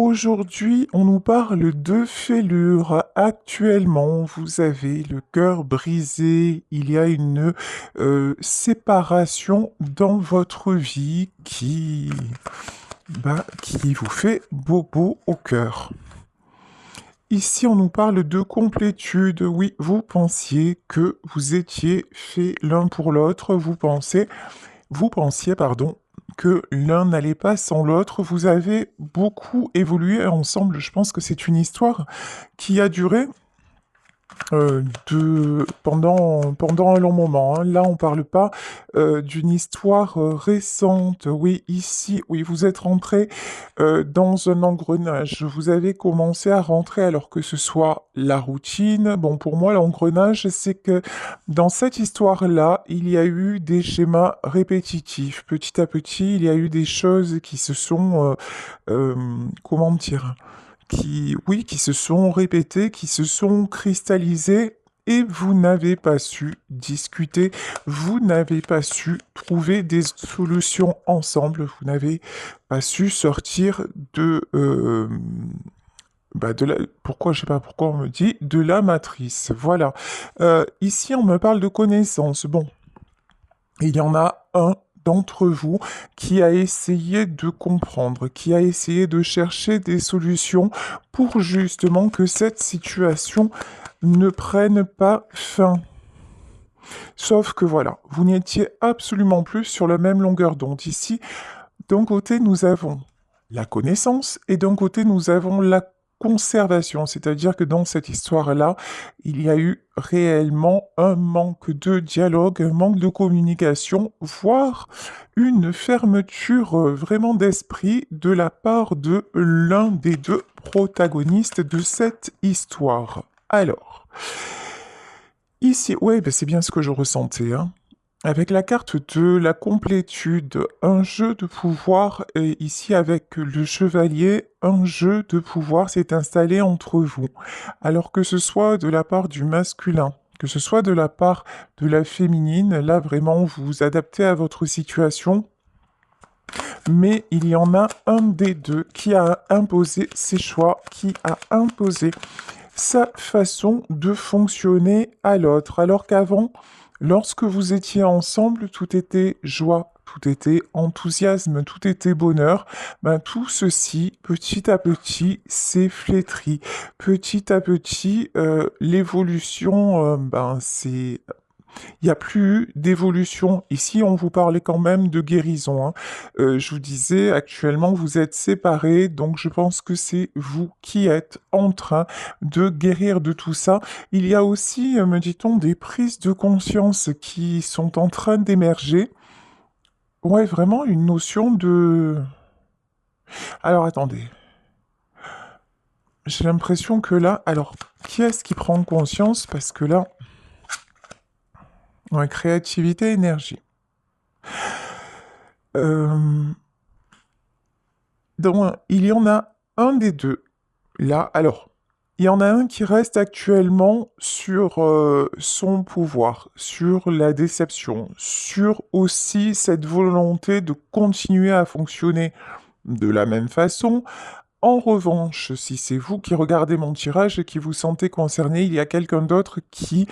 Aujourd'hui, on nous parle de fêlure. Actuellement, vous avez le cœur brisé. Il y a une séparation dans votre vie qui vous fait bobo au cœur. Ici, on nous parle de complétude. Oui, vous pensiez que vous étiez faits l'un pour l'autre. Vous pensiez, pardon, que l'un n'allait pas sans l'autre. Vous avez beaucoup évolué ensemble. Je pense que c'est une histoire qui a duré pendant un long moment, hein. Là, on parle pas d'une histoire récente. Oui, ici, oui, vous êtes rentré dans un engrenage. Vous avez commencé à rentrer alors que ce soit la routine. Bon, pour moi, l'engrenage, c'est que dans cette histoire-là, il y a eu des schémas répétitifs. Petit à petit, il y a eu des choses qui se sont, comment dire, oui, qui se sont répétées, qui se sont cristallisées, et vous n'avez pas su discuter, vous n'avez pas su trouver des solutions ensemble, vous n'avez pas su sortir de la, pourquoi, je sais pas pourquoi on me dit, de la matrice. Voilà. Ici, on me parle de connaissances. Bon, il y en a un d'entre vous qui a essayé de comprendre, qui a essayé de chercher des solutions pour justement que cette situation ne prenne pas fin. Sauf que voilà, vous n'étiez absolument plus sur la même longueur d'onde. Ici, d'un côté, nous avons la connaissance et d'un côté, nous avons la conservation. C'est-à-dire que dans cette histoire-là, il y a eu réellement un manque de dialogue, un manque de communication, voire une fermeture vraiment d'esprit de la part de l'un des deux protagonistes de cette histoire. Alors, ici, ouais, ben c'est bien ce que je ressentais, hein. Avec la carte de la complétude, un jeu de pouvoir, et ici avec le chevalier, un jeu de pouvoir s'est installé entre vous. Alors que ce soit de la part du masculin, que ce soit de la part de la féminine, là vraiment vous vous adaptez à votre situation, mais il y en a un des deux qui a imposé ses choix, qui a imposé sa façon de fonctionner à l'autre. Alors qu'avant, lorsque vous étiez ensemble, tout était joie, tout était enthousiasme, tout était bonheur. Ben, tout ceci, petit à petit, s'est flétri. Petit à petit, l'évolution, il n'y a plus eu d'évolution. Ici, on vous parlait quand même de guérison, hein. Je vous disais, actuellement, vous êtes séparés, donc je pense que c'est vous qui êtes en train de guérir de tout ça. Il y a aussi, me dit-on, des prises de conscience qui sont en train d'émerger. Ouais, vraiment une notion de... Alors, attendez. J'ai l'impression que là... Alors, qui est-ce qui prend conscience? Parce que là... Ouais, créativité, énergie. Euh, Donc, il y en a un des deux. Là, alors, il y en a un qui reste actuellement sur son pouvoir, sur la déception, sur aussi cette volonté de continuer à fonctionner de la même façon. En revanche, si c'est vous qui regardez mon tirage et qui vous sentez concerné, il y a quelqu'un d'autre qui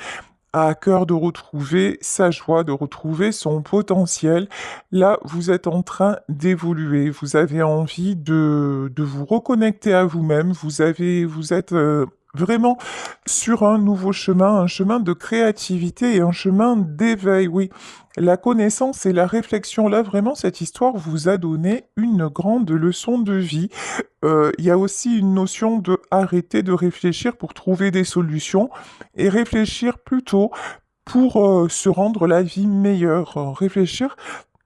a à cœur de retrouver sa joie, de retrouver son potentiel. Là, vous êtes en train d'évoluer, vous avez envie de vous reconnecter à vous-même, vous êtes vraiment sur un nouveau chemin, un chemin de créativité et un chemin d'éveil, oui. La connaissance et la réflexion, là, vraiment, cette histoire vous a donné une grande leçon de vie. Il y a aussi une notion de arrêter de réfléchir pour trouver des solutions et réfléchir plutôt pour se rendre la vie meilleure. Réfléchir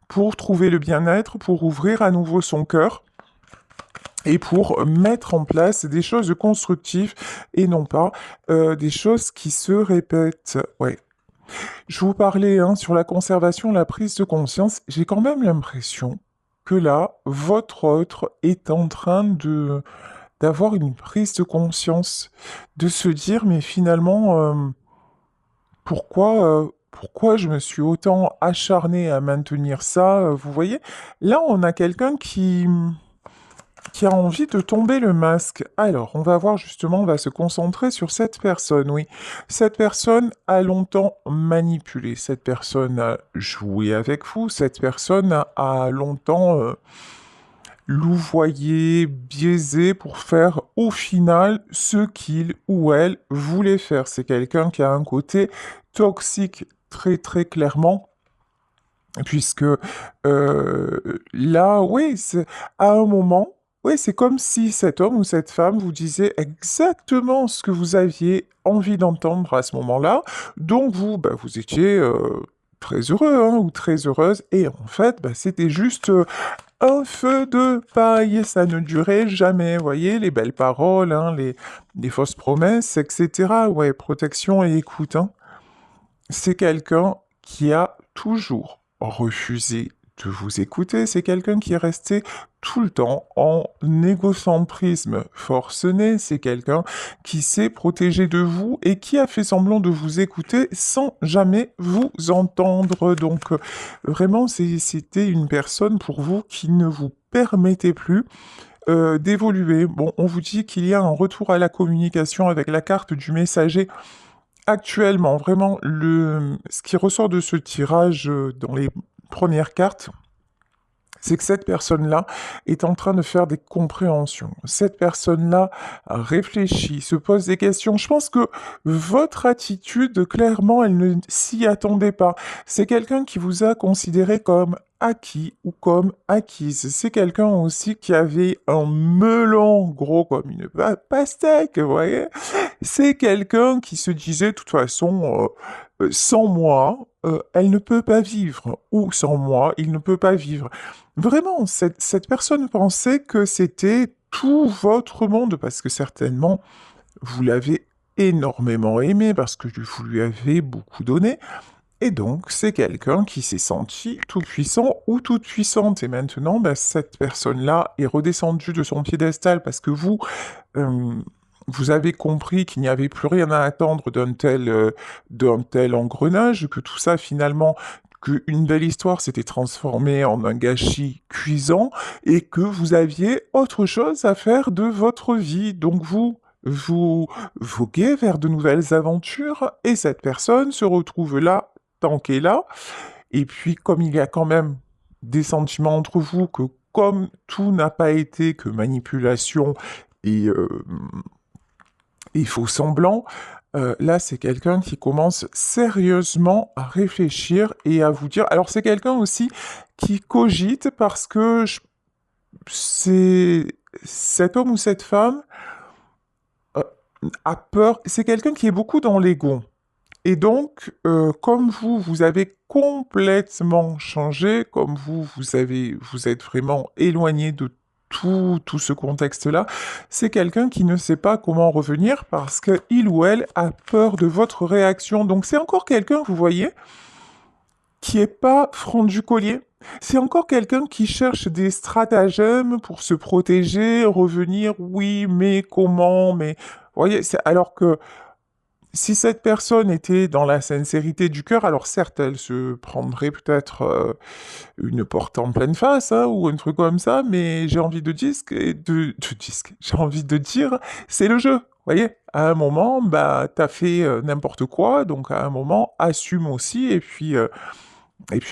pour trouver le bien-être, pour ouvrir à nouveau son cœur et pour mettre en place des choses constructives et non pas des choses qui se répètent. Ouais. Je vous parlais hein, sur la conservation, la prise de conscience. J'ai quand même l'impression que là, votre autre est en train de d'avoir une prise de conscience, de se dire mais finalement pourquoi je me suis autant acharné à maintenir ça, vous voyez? Là, on a quelqu'un qui qui a envie de tomber le masque. Alors, on va voir justement, on va se concentrer sur cette personne, oui. Cette personne a longtemps manipulé, cette personne a joué avec vous, cette personne a longtemps louvoyé, biaisé pour faire au final ce qu'il ou elle voulait faire. C'est quelqu'un qui a un côté toxique très très clairement. Puisque là, oui, à un moment, oui, c'est comme si cet homme ou cette femme vous disait exactement ce que vous aviez envie d'entendre à ce moment-là. Donc vous, bah, vous étiez très heureux hein, ou très heureuse. Et en fait, bah, c'était juste un feu de paille. Et ça ne durait jamais. Vous voyez, les belles paroles, hein, les fausses promesses, etc. Ouais, protection et écoute. Hein. C'est quelqu'un qui a toujours refusé de vous écouter. C'est quelqu'un qui est resté tout le temps en égocentrisme forcené. C'est quelqu'un qui s'est protégé de vous et qui a fait semblant de vous écouter sans jamais vous entendre. Donc vraiment, c'était une personne pour vous qui ne vous permettait plus d'évoluer. Bon, on vous dit qu'il y a un retour à la communication avec la carte du messager. Actuellement, vraiment, ce qui ressort de ce tirage dans les premières cartes, c'est que cette personne-là est en train de faire des compréhensions. Cette personne-là réfléchit, se pose des questions. Je pense que votre attitude, clairement, elle ne s'y attendait pas. C'est quelqu'un qui vous a considéré comme acquis ou comme acquise. C'est quelqu'un aussi qui avait un melon gros comme une pastèque, vous voyez. C'est quelqu'un qui se disait, de toute façon, sans moi, elle ne peut pas vivre, ou sans moi, il ne peut pas vivre. Vraiment, cette personne pensait que c'était tout votre monde, parce que certainement, vous l'avez énormément aimé, parce que vous lui avez beaucoup donné, et donc c'est quelqu'un qui s'est senti tout puissant ou toute puissante. Et maintenant, bah, cette personne-là est redescendue de son piédestal, parce que euh, vous avez compris qu'il n'y avait plus rien à attendre d'un tel engrenage, que tout ça finalement, qu'une belle histoire s'était transformée en un gâchis cuisant et que vous aviez autre chose à faire de votre vie. Donc vous voguez vers de nouvelles aventures et cette personne se retrouve là, tant qu'elle est là. Et puis comme il y a quand même des sentiments entre vous, que comme tout n'a pas été que manipulation et faux semblant, là, c'est quelqu'un qui commence sérieusement à réfléchir et à vous dire. Alors, c'est quelqu'un aussi qui cogite parce que c'est cet homme ou cette femme euh, a peur. C'est quelqu'un qui est beaucoup dans l'ego. Et donc, comme vous avez complètement changé, comme vous êtes vraiment éloigné de tout ce contexte-là, c'est quelqu'un qui ne sait pas comment revenir parce qu'il ou elle a peur de votre réaction. Donc, c'est encore quelqu'un, vous voyez, qui est pas franc du collier. C'est encore quelqu'un qui cherche des stratagèmes pour se protéger, revenir, oui, mais comment, mais... Vous voyez, alors que si cette personne était dans la sincérité du cœur, alors certes, elle se prendrait peut-être une porte en pleine face, hein, ou un truc comme ça, mais j'ai envie j'ai envie de dire, c'est le jeu. Vous voyez, à un moment, bah, t'as fait n'importe quoi, donc à un moment, assume aussi, et puis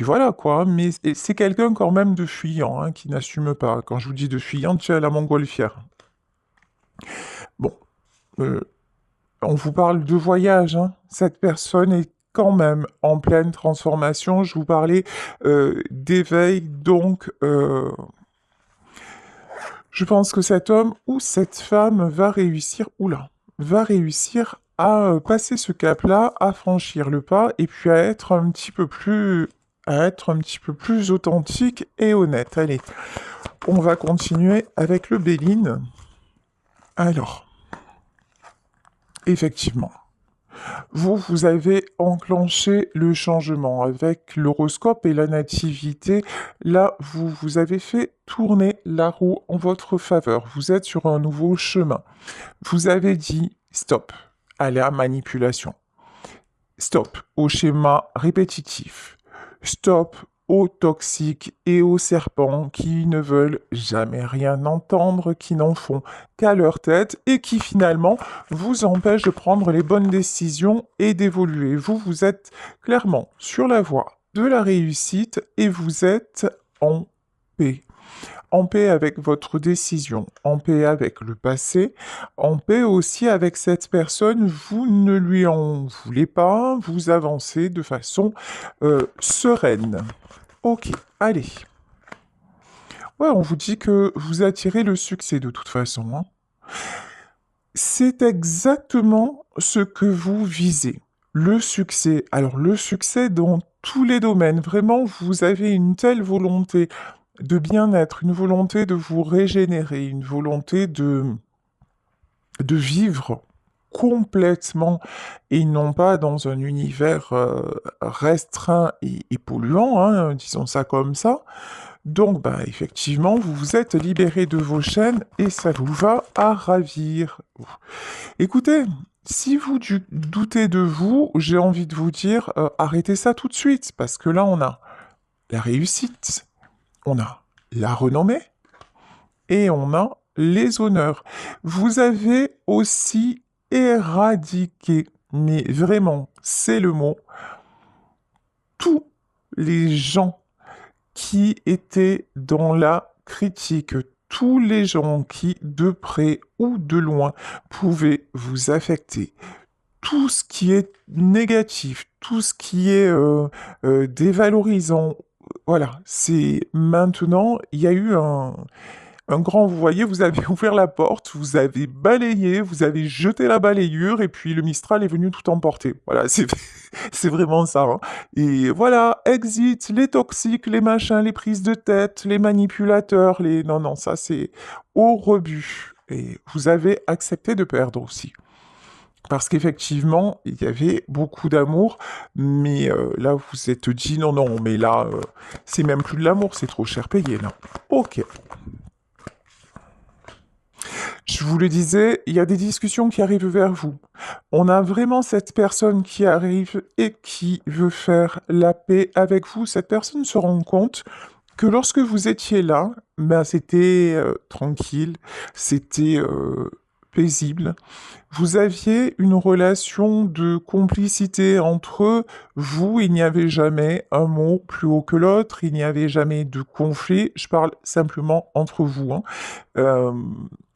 voilà, quoi. Mais c'est quelqu'un quand même de fuyant, hein, qui n'assume pas. Quand je vous dis de fuyant, tu as la montgolfière. Bon, euh, on vous parle de voyage, hein. Cette personne est quand même en pleine transformation. Je vous parlais d'éveil, donc je pense que cet homme ou cette femme va réussir, va réussir à passer ce cap-là, à franchir le pas et puis à être un petit peu plus authentique et honnête. Allez, on va continuer avec le Béline. Alors, effectivement. Vous avez enclenché le changement avec l'horoscope et la nativité. Là, vous avez fait tourner la roue en votre faveur. Vous êtes sur un nouveau chemin. Vous avez dit stop à la manipulation. Stop au schéma répétitif. Stop aux toxiques et aux serpents qui ne veulent jamais rien entendre, qui n'en font qu'à leur tête et qui finalement vous empêchent de prendre les bonnes décisions et d'évoluer. Vous, vous êtes clairement sur la voie de la réussite et vous êtes en paix. En paix avec votre décision, en paix avec le passé, en paix aussi avec cette personne, vous ne lui en voulez pas, vous avancez de façon sereine. Ok, allez. Ouais, on vous dit que vous attirez le succès de toute façon, hein. C'est exactement ce que vous visez. Le succès. Alors le succès dans tous les domaines. Vraiment, vous avez une telle volonté de bien-être, une volonté de vous régénérer, une volonté de vivre complètement et non pas dans un univers restreint et polluant, hein, disons ça comme ça. Donc, bah, effectivement, vous vous êtes libéré de vos chaînes et ça vous va à ravir. Écoutez, si vous doutez de vous, j'ai envie de vous dire, arrêtez ça tout de suite, parce que là, on a la réussite, on a la renommée et on a les honneurs. Vous avez aussi éradiqué, mais vraiment, c'est le mot, tous les gens qui étaient dans la critique, tous les gens qui, de près ou de loin, pouvaient vous affecter. Tout ce qui est négatif, tout ce qui est dévalorisant, voilà, c'est maintenant, il y a eu un grand, vous voyez, vous avez ouvert la porte, vous avez balayé, vous avez jeté la balayure, et puis le Mistral est venu tout emporter. Voilà, c'est c'est vraiment ça, hein. Et voilà, exit, les toxiques, les machins, les prises de tête, les manipulateurs, les... Non, non, ça c'est au rebut. Et vous avez accepté de perdre aussi. Parce qu'effectivement, il y avait beaucoup d'amour, mais là, vous vous êtes dit, non, non, mais là, c'est même plus de l'amour, c'est trop cher payé, là. Ok. Je vous le disais, il y a des discussions qui arrivent vers vous. On a vraiment cette personne qui arrive et qui veut faire la paix avec vous. Cette personne se rend compte que lorsque vous étiez là, ben c'était tranquille, c'était paisible. Vous aviez une relation de complicité entre vous, il n'y avait jamais un mot plus haut que l'autre, il n'y avait jamais de conflit, je parle simplement entre vous, hein. Euh,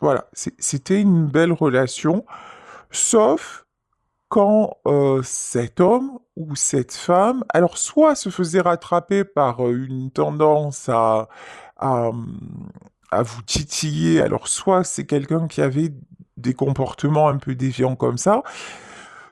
voilà, c'était une belle relation, sauf quand cet homme ou cette femme, alors soit se faisait rattraper par une tendance à, à vous titiller, alors soit c'est quelqu'un qui avait des comportements un peu déviants comme ça,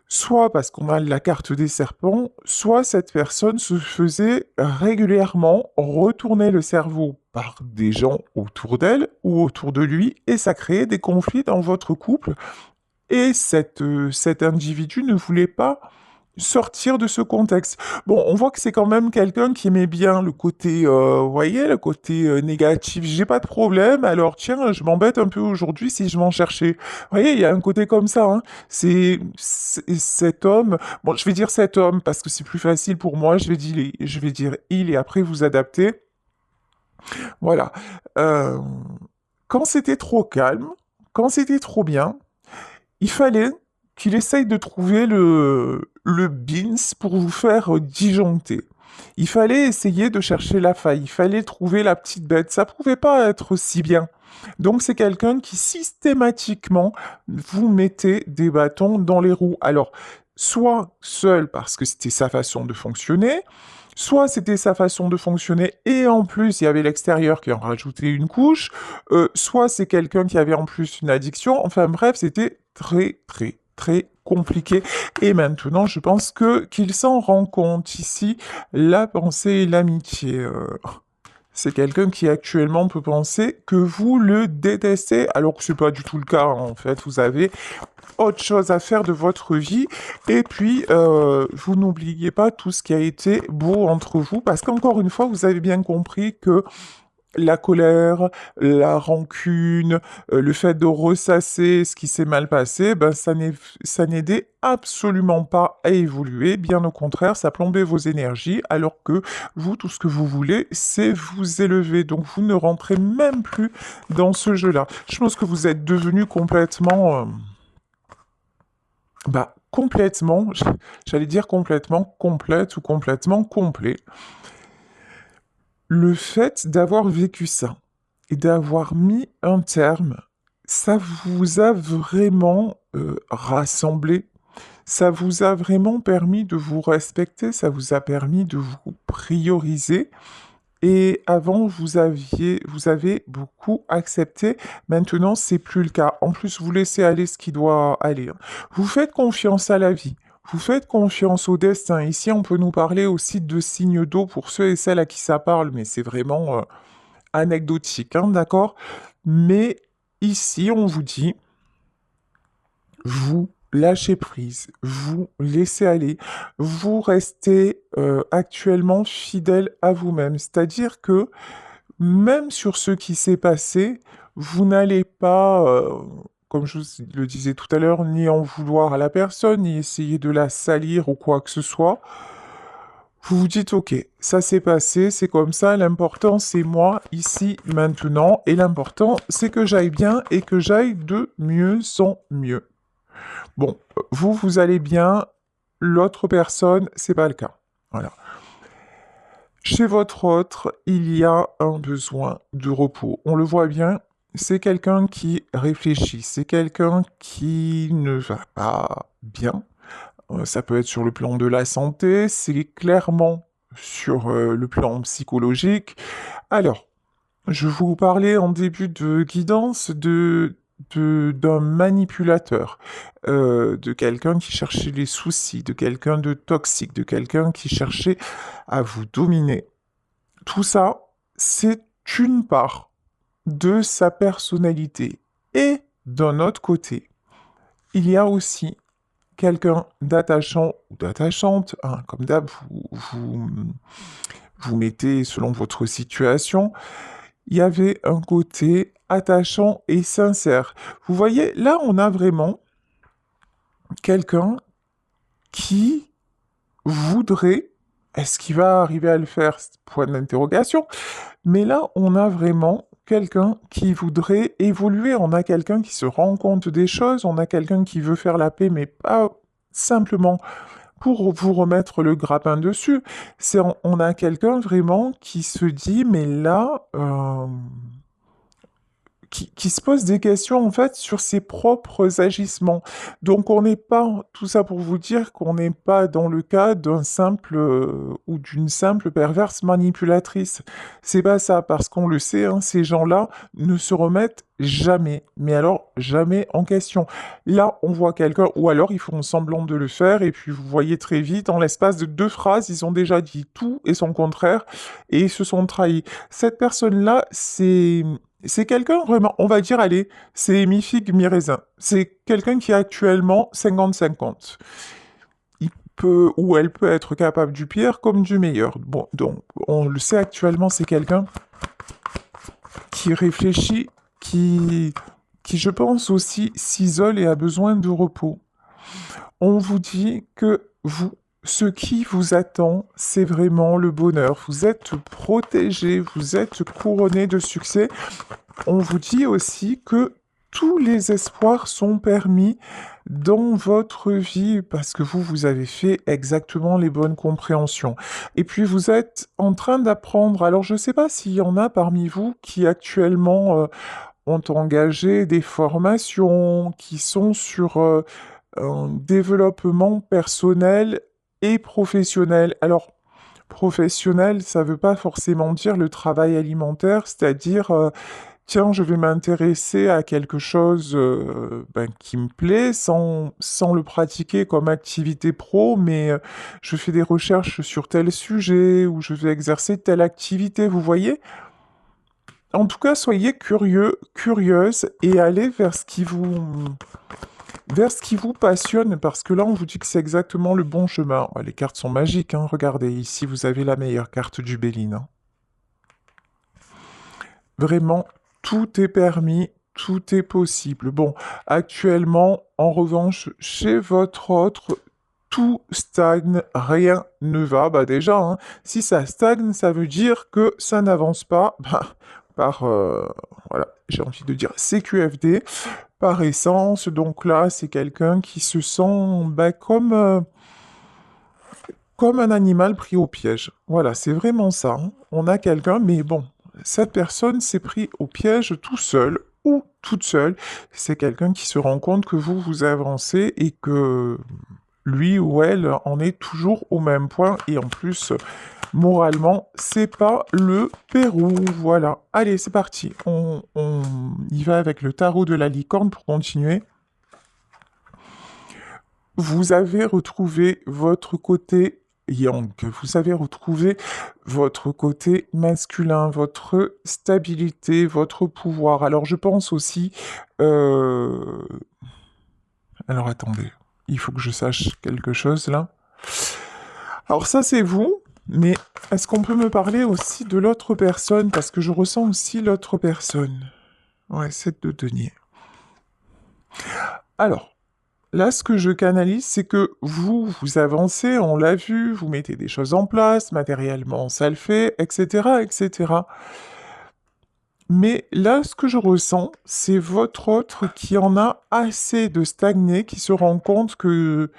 soit parce qu'on a la carte des serpents, soit cette personne se faisait régulièrement retourner le cerveau par des gens autour d'elle ou autour de lui, et ça créait des conflits dans votre couple, et cet individu ne voulait pas sortir de ce contexte. Bon, on voit que c'est quand même quelqu'un qui aimait bien le côté, vous voyez, le côté négatif. J'ai pas de problème, alors tiens, je m'embête un peu aujourd'hui si je m'en cherchais. Vous voyez, il y a un côté comme ça, hein. C'est cet homme, bon, je vais dire cet homme parce que c'est plus facile pour moi, je vais dire il et après vous adapter. Voilà. Euh, quand c'était trop calme, quand c'était trop bien, il fallait qu'il essaye de trouver le beans pour vous faire disjoncter. Il fallait essayer de chercher la faille, il fallait trouver la petite bête. Ça pouvait pas être si bien. Donc c'est quelqu'un qui systématiquement vous mettait des bâtons dans les roues. Alors, soit seul parce que c'était sa façon de fonctionner, soit c'était sa façon de fonctionner et en plus il y avait l'extérieur qui en rajoutait une couche, soit c'est quelqu'un qui avait en plus une addiction. Enfin bref, c'était très très très compliqué. Et maintenant, je pense que qu'il s'en rend compte ici, la pensée et l'amitié. C'est quelqu'un qui actuellement peut penser que vous le détestez, alors que c'est pas du tout le cas, hein. En fait, vous avez autre chose à faire de votre vie. Et puis, vous n'oubliez pas tout ce qui a été beau entre vous, parce qu'encore une fois, vous avez bien compris que la colère, la rancune, le fait de ressasser ce qui s'est mal passé, ben ça n'aidait absolument pas à évoluer. Bien au contraire, ça plombait vos énergies, alors que vous, tout ce que vous voulez, c'est vous élever. Donc vous ne rentrez même plus dans ce jeu-là. Je pense que vous êtes devenu complètement... complètement, j'allais dire complètement complète ou complètement complet. Le fait d'avoir vécu ça et d'avoir mis un terme, ça vous a vraiment rassemblé, ça vous a vraiment permis de vous respecter, ça vous a permis de vous prioriser. Et avant, vous avez beaucoup accepté. Maintenant, c'est plus le cas. En plus, vous laissez aller ce qui doit aller, hein. Vous faites confiance à la vie. Vous faites confiance au destin. Ici, on peut nous parler aussi de signes d'eau pour ceux et celles à qui ça parle, mais c'est vraiment anecdotique, hein, d'accord? Mais ici, on vous dit, vous lâchez prise, vous laissez aller, vous restez actuellement fidèle à vous-même. C'est-à-dire que même sur ce qui s'est passé, vous n'allez pas, comme je vous le disais tout à l'heure, ni en vouloir à la personne, ni essayer de la salir ou quoi que ce soit. Vous vous dites, ok, ça s'est passé, c'est comme ça, l'important c'est moi, ici, maintenant, et l'important c'est que j'aille bien et que j'aille de mieux en mieux. Bon, vous allez bien, l'autre personne, c'est pas le cas. Voilà. Chez votre autre, il y a un besoin de repos. On le voit bien, c'est quelqu'un qui réfléchit, c'est quelqu'un qui ne va pas bien. Ça peut être sur le plan de la santé, c'est clairement sur le plan psychologique. Alors, je vous parlais en début de guidance d'un manipulateur, de quelqu'un qui cherchait les soucis, de quelqu'un de toxique, de quelqu'un qui cherchait à vous dominer. Tout ça, c'est une part de sa personnalité. Et d'un autre côté, il y a aussi quelqu'un d'attachant ou d'attachante, hein, comme d'hab, vous mettez selon votre situation. Il y avait un côté attachant et sincère. Vous voyez, là, on a vraiment quelqu'un qui voudrait, est-ce qu'il va arriver à le faire? Point d'interrogation. Mais là, on a vraiment quelqu'un qui voudrait évoluer. On a quelqu'un qui se rend compte des choses. On a quelqu'un qui veut faire la paix, mais pas simplement pour vous remettre le grappin dessus. On a quelqu'un vraiment qui se dit, mais là, qui se pose des questions en fait sur ses propres agissements. Donc on n'est pas, tout ça pour vous dire qu'on n'est pas dans le cas d'un simple ou d'une simple perverse manipulatrice. C'est pas ça, parce qu'on le sait, hein, ces gens-là ne se remettent jamais, mais alors jamais en question. Là, on voit quelqu'un, ou alors ils font semblant de le faire, et puis vous voyez très vite, en l'espace de 2 phrases, ils ont déjà dit tout et son contraire, et ils se sont trahis. Cette personne-là, c'est quelqu'un vraiment, on va dire, allez, c'est mi-figue, mi-raisin. C'est quelqu'un qui est actuellement 50-50. Il peut, ou elle peut être capable du pire comme du meilleur. Bon, donc, on le sait actuellement, c'est quelqu'un qui réfléchit, qui, je pense aussi, s'isole et a besoin de repos. On vous dit que vous, ce qui vous attend, c'est vraiment le bonheur. Vous êtes protégé, vous êtes couronné de succès. On vous dit aussi que tous les espoirs sont permis dans votre vie parce que vous avez fait exactement les bonnes compréhensions. Et puis vous êtes en train d'apprendre. Alors je ne sais pas s'il y en a parmi vous qui actuellement ont engagé des formations, qui sont sur un développement personnel et professionnel. Alors, professionnel, ça ne veut pas forcément dire le travail alimentaire, c'est-à-dire, tiens, je vais m'intéresser à quelque chose qui me plaît sans le pratiquer comme activité pro, mais je fais des recherches sur tel sujet ou je vais exercer telle activité, vous voyez? En tout cas, soyez curieux, curieuse et allez vers ce qui vous passionne, parce que là, on vous dit que c'est exactement le bon chemin. Ah, les cartes sont magiques, hein. Regardez, ici, vous avez la meilleure carte du Béline, hein. Vraiment, tout est permis, tout est possible. Bon, actuellement, en revanche, chez votre autre, tout stagne, rien ne va. Bah déjà, hein, si ça stagne, ça veut dire que ça n'avance pas par, voilà, j'ai envie de dire CQFD, par essence. Donc là, c'est quelqu'un qui se sent comme un animal pris au piège. Voilà, c'est vraiment ça, hein. On a quelqu'un, mais bon, cette personne s'est pris au piège tout seul ou toute seule. C'est quelqu'un qui se rend compte que vous avancez et que lui ou elle en est toujours au même point. Et en plus, moralement, c'est pas le Pérou. Voilà. Allez, c'est parti. On y va avec le tarot de la licorne pour continuer. Vous avez retrouvé votre côté yang, vous avez retrouvé votre côté masculin, votre stabilité, votre pouvoir. Alors je pense aussi... Alors attendez, il faut que je sache quelque chose là. Alors ça c'est vous, mais est-ce qu'on peut me parler aussi de l'autre personne? Parce que je ressens aussi l'autre personne. Ouais, c'est de denier. Alors, là, ce que je canalise, c'est que vous avancez, on l'a vu, vous mettez des choses en place, matériellement, ça le fait, etc., etc. Mais là, ce que je ressens, c'est votre autre qui en a assez de stagner, qui se rend compte que...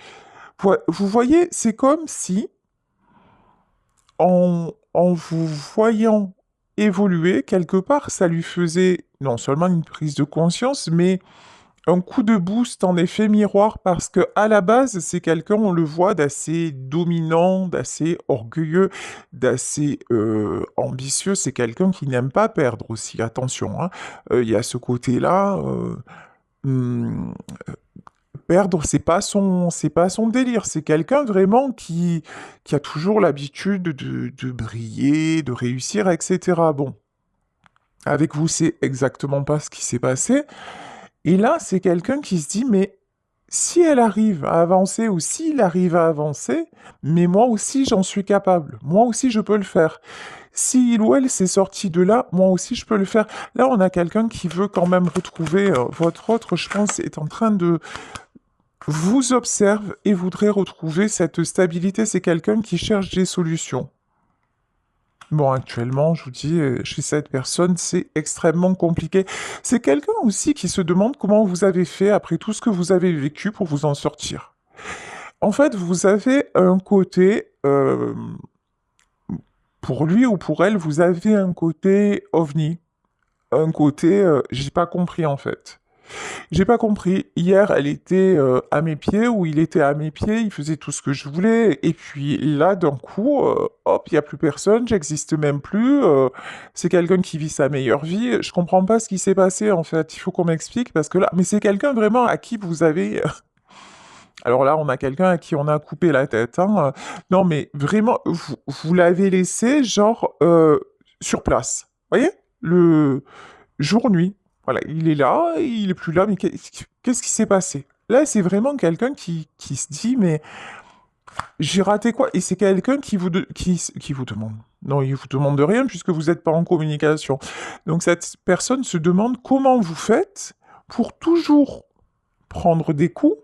Vous voyez, c'est comme si, en vous voyant évoluer, quelque part, ça lui faisait non seulement une prise de conscience, mais un coup de boost en effet miroir parce que à la base, c'est quelqu'un, on le voit, d'assez dominant, d'assez orgueilleux, d'assez ambitieux. C'est quelqu'un qui n'aime pas perdre aussi, attention, hein. Il y a ce côté-là. Hum, Perdre, c'est pas son délire. C'est quelqu'un vraiment qui a toujours l'habitude de briller, de réussir, etc. Bon, avec vous, c'est exactement pas ce qui s'est passé. Et là, c'est quelqu'un qui se dit, mais si elle arrive à avancer ou s'il arrive à avancer, mais moi aussi j'en suis capable, moi aussi je peux le faire. Si il ou elle s'est sorti de là, moi aussi je peux le faire. Là, on a quelqu'un qui veut quand même retrouver votre autre, je pense, est en train de vous observe et voudrait retrouver cette stabilité. C'est quelqu'un qui cherche des solutions. Bon, actuellement, je vous dis, chez cette personne, c'est extrêmement compliqué. C'est quelqu'un aussi qui se demande comment vous avez fait après tout ce que vous avez vécu pour vous en sortir. En fait, vous avez un côté, pour lui ou pour elle, vous avez un côté ovni. Un côté, j'ai pas compris en fait. J'ai pas compris. Hier, elle était à mes pieds, ou il était à mes pieds, il faisait tout ce que je voulais, et puis là, d'un coup, hop, il y a plus personne, j'existe même plus, c'est quelqu'un qui vit sa meilleure vie. Je comprends pas ce qui s'est passé, en fait. Il faut qu'on m'explique, parce que là... Mais c'est quelqu'un vraiment à qui vous avez... Alors là, on a quelqu'un à qui on a coupé la tête, hein. Non, mais vraiment, vous l'avez laissé, genre, sur place. Vous voyez? Le jour-nuit. Voilà, il est là, il est plus là, mais qu'est-ce qui s'est passé? Là, c'est vraiment quelqu'un qui se dit, mais j'ai raté quoi? Et c'est quelqu'un qui vous demande. Non, il vous demande de rien puisque vous n'êtes pas en communication. Donc cette personne se demande comment vous faites pour toujours prendre des coups,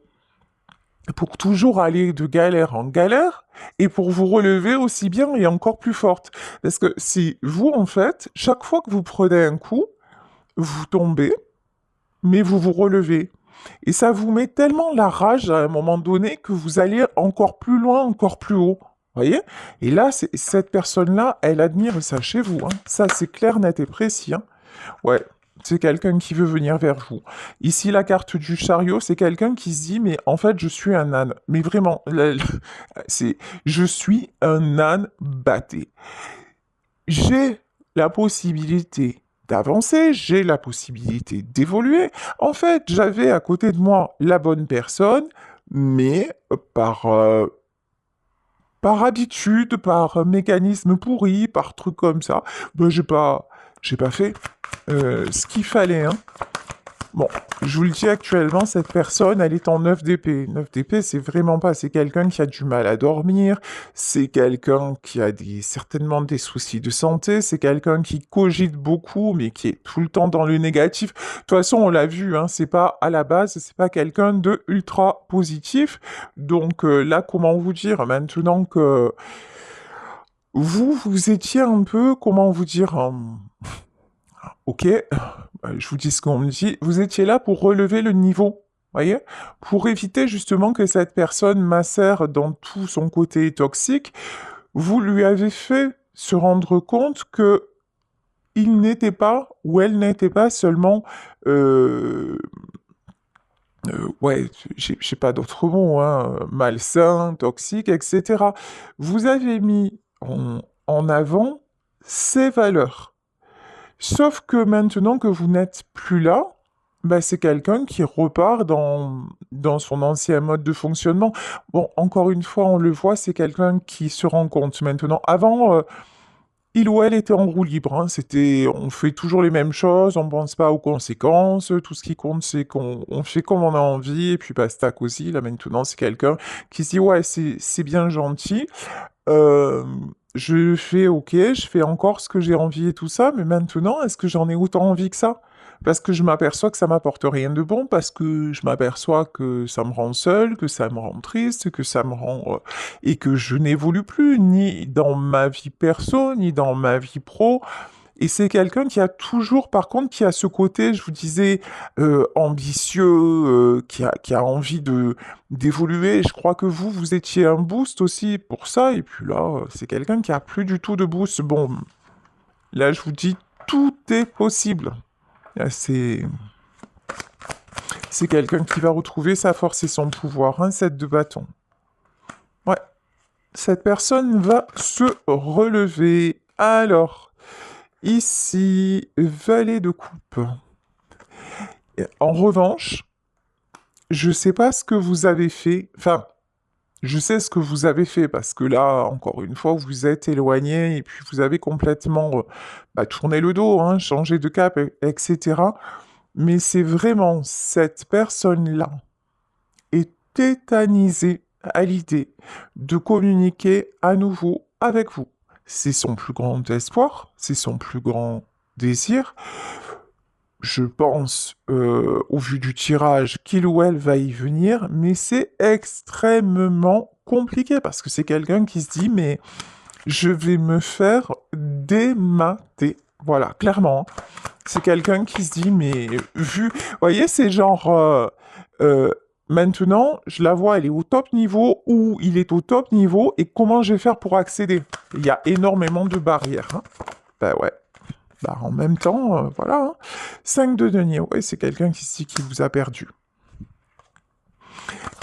pour toujours aller de galère en galère, et pour vous relever aussi bien et encore plus forte. Parce que si vous, en fait, chaque fois que vous prenez un coup, vous tombez, mais vous vous relevez. Et ça vous met tellement la rage à un moment donné que vous allez encore plus loin, encore plus haut. Voyez? Et là, cette personne-là, elle admire ça chez vous, hein. Ça, c'est clair, net et précis, hein. Ouais, c'est quelqu'un qui veut venir vers vous. Ici, la carte du chariot, c'est quelqu'un qui se dit, mais en fait, je suis un âne. Mais vraiment, c'est, je suis un âne batté. J'ai la possibilité d'avancer, j'ai la possibilité d'évoluer. En fait, j'avais à côté de moi la bonne personne, mais par habitude, par mécanisme pourri, par truc comme ça, ben j'ai pas fait ce qu'il fallait, hein. Bon, je vous le dis actuellement, cette personne, elle est en 9 d'épée. 9 d'épée, c'est vraiment pas. C'est quelqu'un qui a du mal à dormir, c'est quelqu'un qui a certainement des soucis de santé, c'est quelqu'un qui cogite beaucoup, mais qui est tout le temps dans le négatif. De toute façon, on l'a vu, hein, c'est pas à la base, c'est pas quelqu'un de ultra positif. Donc là, comment vous dire, maintenant que vous étiez un peu, comment vous dire, ok, je vous dis ce qu'on me dit, vous étiez là pour relever le niveau, voyez, pour éviter justement que cette personne macère dans tout son côté toxique, vous lui avez fait se rendre compte que il n'était pas ou elle n'était pas seulement, ouais, j'ai pas d'autres mots, hein, malsain, toxique, etc. Vous avez mis en avant ses valeurs. Sauf que maintenant que vous n'êtes plus là, bah, c'est quelqu'un qui repart dans son ancien mode de fonctionnement. Bon, encore une fois, on le voit, c'est quelqu'un qui se rend compte maintenant. Avant, il ou elle était en roue libre, hein. C'était, on fait toujours les mêmes choses, on pense pas aux conséquences. Tout ce qui compte, c'est qu'on fait comme on a envie, et puis basta cosy. Là, maintenant, c'est quelqu'un qui se dit, ouais, c'est bien gentil. Euh, je fais OK, je fais encore ce que j'ai envie et tout ça, mais maintenant, est-ce que j'en ai autant envie que ça? Parce que je m'aperçois que ça m'apporte rien de bon, parce que je m'aperçois que ça me rend seul, que ça me rend triste, que ça me rend... et que je n'évolue plus, ni dans ma vie perso, ni dans ma vie pro. Et c'est quelqu'un qui a toujours, par contre, qui a ce côté, je vous disais, ambitieux, qui a envie d'évoluer. Je crois que vous étiez un boost aussi pour ça. Et puis là, c'est quelqu'un qui a plus du tout de boost. Bon, là, je vous dis, tout est possible. Là, c'est quelqu'un qui va retrouver sa force et son pouvoir. Un set de bâton. Ouais, cette personne va se relever. Alors, ici, valet de coupe. En revanche, je sais pas ce que vous avez fait. Enfin, je sais ce que vous avez fait parce que là, encore une fois, vous êtes éloigné et puis vous avez complètement tourné le dos, hein, changé de cap, etc. Mais c'est vraiment cette personne-là est tétanisée à l'idée de communiquer à nouveau avec vous. C'est son plus grand espoir, c'est son plus grand désir. Je pense, au vu du tirage, qu'il ou elle va y venir, mais c'est extrêmement compliqué parce que c'est quelqu'un qui se dit, mais je vais me faire démater. Voilà, clairement, hein. C'est quelqu'un qui se dit, mais vu, vous voyez, c'est genre, euh, maintenant, je la vois, elle est au top niveau ou il est au top niveau et comment je vais faire pour accéder? Il y a énormément de barrières, hein. Ben ouais. Bah, en même temps, voilà, hein. 5 de denier, ouais, c'est quelqu'un qui se dit qu'il vous a perdu.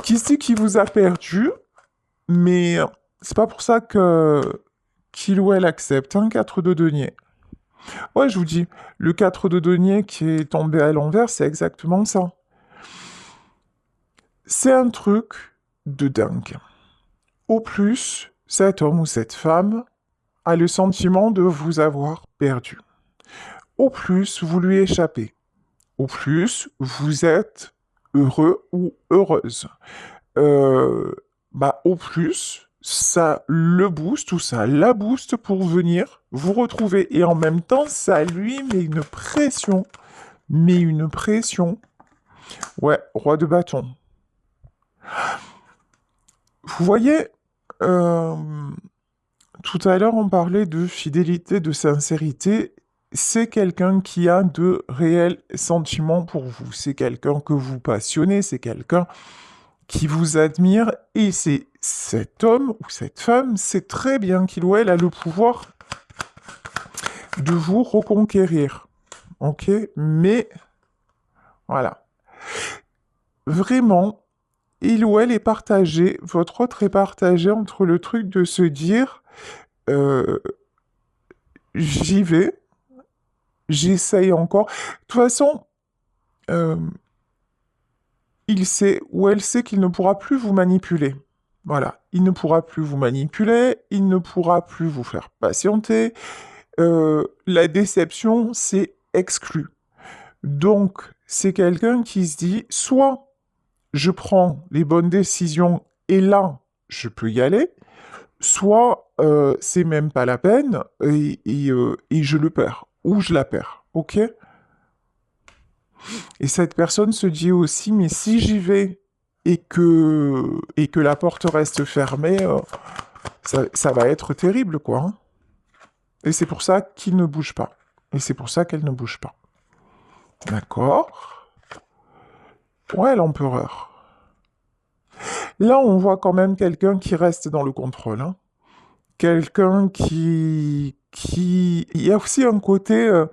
Qui se dit qu'il vous a perdu, mais c'est pas pour ça que qu'il ou elle accepte. Un 4 de denier. Ouais, je vous dis, le 4 de denier qui est tombé à l'envers, c'est exactement ça. C'est un truc de dingue. Au plus, cet homme ou cette femme a le sentiment de vous avoir perdu. Au plus, vous lui échappez. Au plus, vous êtes heureux ou heureuse. Au plus, ça le booste ou ça la booste pour venir vous retrouver. Et en même temps, ça lui met une pression. Mais une pression. Ouais, roi de bâton. Vous voyez, euh, tout à l'heure, on parlait de fidélité, de sincérité. C'est quelqu'un qui a de réels sentiments pour vous. C'est quelqu'un que vous passionnez, c'est quelqu'un qui vous admire. Et c'est cet homme ou cette femme, c'est très bien qu'il ou elle a le pouvoir de vous reconquérir. Ok? Mais, voilà. Vraiment, il ou elle est partagé, votre autre est partagé entre le truc de se dire, euh, j'y vais, j'essaye encore. De toute façon, euh, il sait ou elle sait qu'il ne pourra plus vous manipuler. Voilà, il ne pourra plus vous manipuler, il ne pourra plus vous faire patienter. La déception, c'est exclu. Donc, c'est quelqu'un qui se dit, soit je prends les bonnes décisions et là, je peux y aller, soit c'est même pas la peine et je le perds, ou je la perds, ok? Et cette personne se dit aussi, mais si j'y vais et que la porte reste fermée, ça va être terrible, quoi, hein. Et c'est pour ça qu'il ne bouge pas. Et c'est pour ça qu'elle ne bouge pas. D'accord? Ouais, l'empereur. Là, on voit quand même quelqu'un qui reste dans le contrôle, hein. Quelqu'un qui... Il y a aussi un côté,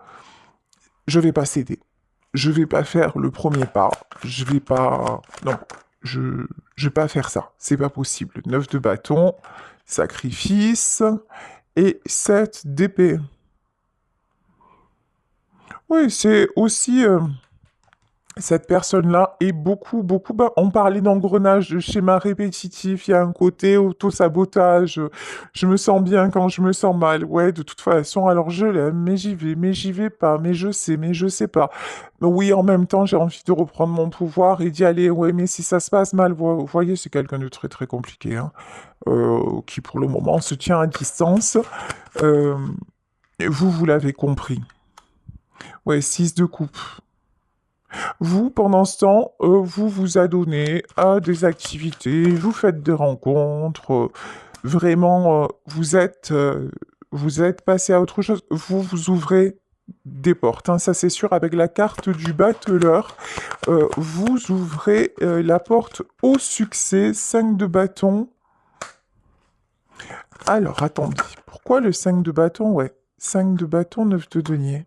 je vais pas céder. Je vais pas faire le premier pas. Je vais pas... Non, je vais pas faire ça. C'est pas possible. 9 de bâton, sacrifice et 7 d'épée. Oui, c'est aussi... cette personne-là est beaucoup, beaucoup... on parlait d'engrenage, de schéma répétitif, il y a un côté auto-sabotage, je me sens bien quand je me sens mal. Ouais, de toute façon, alors je l'aime, mais j'y vais pas, mais je sais pas. Mais oui, en même temps, j'ai envie de reprendre mon pouvoir et d'y aller. Ouais, mais si ça se passe mal, vous voyez, c'est quelqu'un de très, très compliqué, hein, qui pour le moment se tient à distance. Euh, vous l'avez compris. Ouais, 6 de coupe. Vous, pendant ce temps, vous vous adonnez à des activités, vous faites des rencontres, vraiment, vous êtes passé à autre chose, vous vous ouvrez des portes, hein, ça c'est sûr, avec la carte du battleur, vous ouvrez la porte au succès, 5 de bâton. Alors, attendez, pourquoi le 5 de bâton? Ouais, 5 de bâton, 9 de denier.